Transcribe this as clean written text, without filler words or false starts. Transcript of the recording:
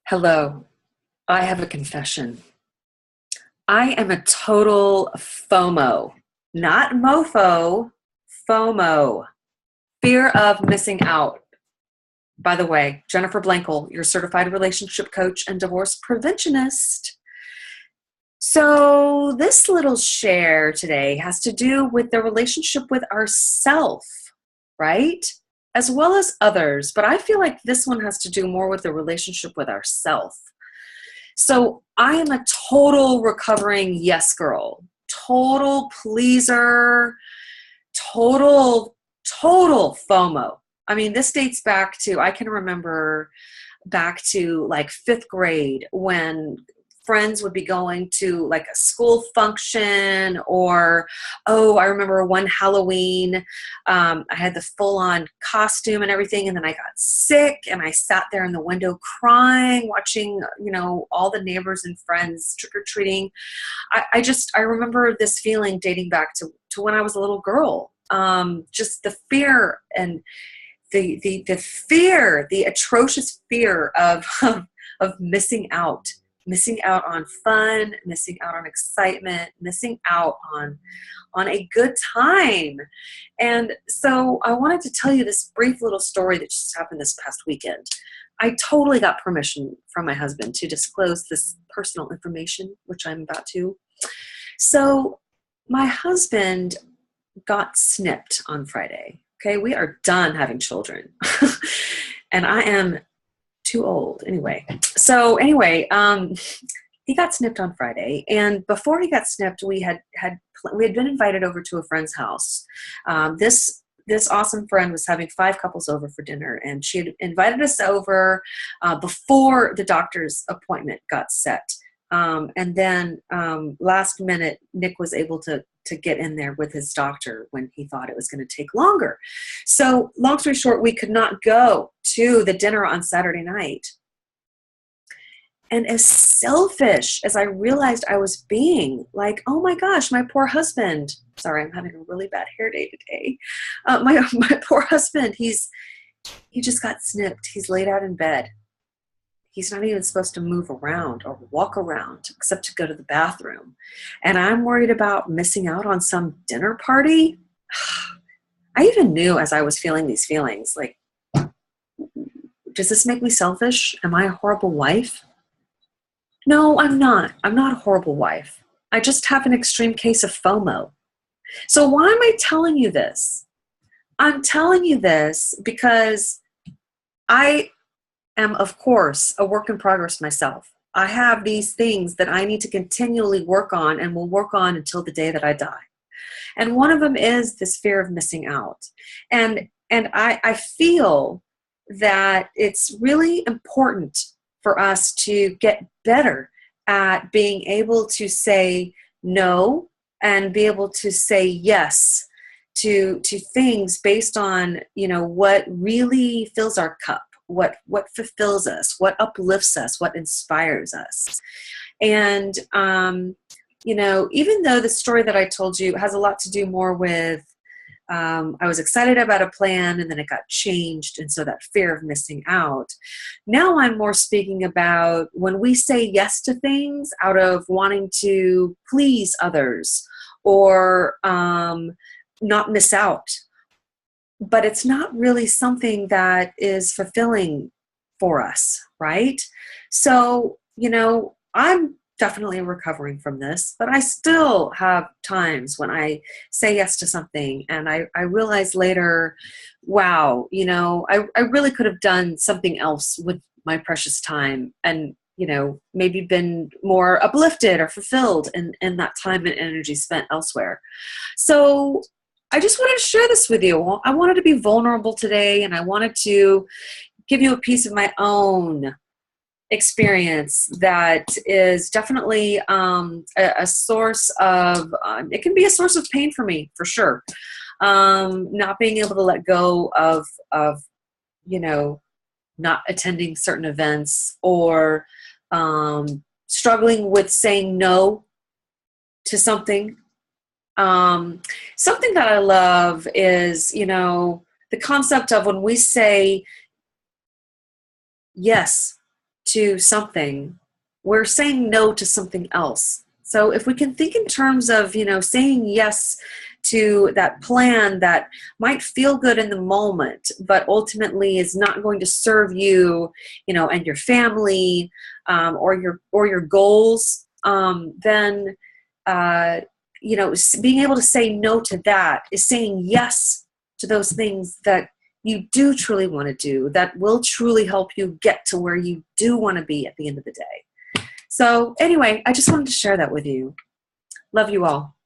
Hello, I have a confession. I am a total FOMO, not mofo, FOMO, fear of missing out. By the way, Jennifer Blankel, your certified relationship coach and divorce preventionist. So this little share today has to do with the relationship with ourself, right? As well as others, but I feel like this one has to do more with the relationship with ourself. So I am a total recovering yes girl, total pleaser, total FOMO. I mean, this dates back to, I can remember back to like fifth grade when friends would be going to like a school function or, I remember one Halloween, I had the full-on costume and everything, and then I got sick and I sat there in the window crying, watching, all the neighbors and friends trick-or-treating. I remember this feeling dating back to when I was a little girl. Just the fear and the fear, the atrocious fear of missing out on fun, missing out on excitement, missing out on a good time. And so I wanted to tell you this brief little story that just happened this past weekend. I totally got permission from my husband to disclose this personal information, which I'm about to. So my husband got snipped on Friday. Okay, we are done having children. And I am too old anyway. So anyway, he got snipped on Friday, and before he got snipped, we had been invited over to a friend's house. This awesome friend was having 5 couples over for dinner, and she had invited us over before the doctor's appointment got set. And then last minute, Nick was able to get in there with his doctor when he thought it was going to take longer. So long story short, we could not go to the dinner on Saturday night. And as selfish as I realized I was being, like, oh my gosh, my poor husband. Sorry, I'm having a really bad hair day today. My poor husband, he just got snipped. He's laid out in bed. He's not even supposed to move around or walk around except to go to the bathroom. And I'm worried about missing out on some dinner party. I even knew as I was feeling these feelings, like, does this make me selfish? Am I a horrible wife? No, I'm not. I'm not a horrible wife. I just have an extreme case of FOMO. So why am I telling you this? I'm telling you this because I am, of course, a work in progress myself. I have these things that I need to continually work on and will work on until the day that I die. And one of them is this fear of missing out. And I feel that it's really important for us to get better at being able to say no and be able to say yes to things based on, what really fills our cup. What fulfills us, what uplifts us, what inspires us. And, even though the story that I told you has a lot to do more with, I was excited about a plan and then it got changed. And so that fear of missing out. Now I'm more speaking about when we say yes to things out of wanting to please others or not miss out. But it's not really something that is fulfilling for us, right? So, I'm definitely recovering from this, but I still have times when I say yes to something and I realize later, wow, I really could have done something else with my precious time and, maybe been more uplifted or fulfilled in that time and energy spent elsewhere. So I just wanted to share this with you. I wanted to be vulnerable today, and I wanted to give you a piece of my own experience that is definitely a source of, it can be a source of pain for me, for sure. Not being able to let go of not attending certain events or struggling with saying no to something. Something that I love is, the concept of when we say yes to something, we're saying no to something else. So if we can think in terms of, saying yes to that plan that might feel good in the moment, but ultimately is not going to serve you, and your family, or your goals, then, being able to say no to that is saying yes to those things that you do truly want to do, that will truly help you get to where you do want to be at the end of the day. So anyway, I just wanted to share that with you. Love you all.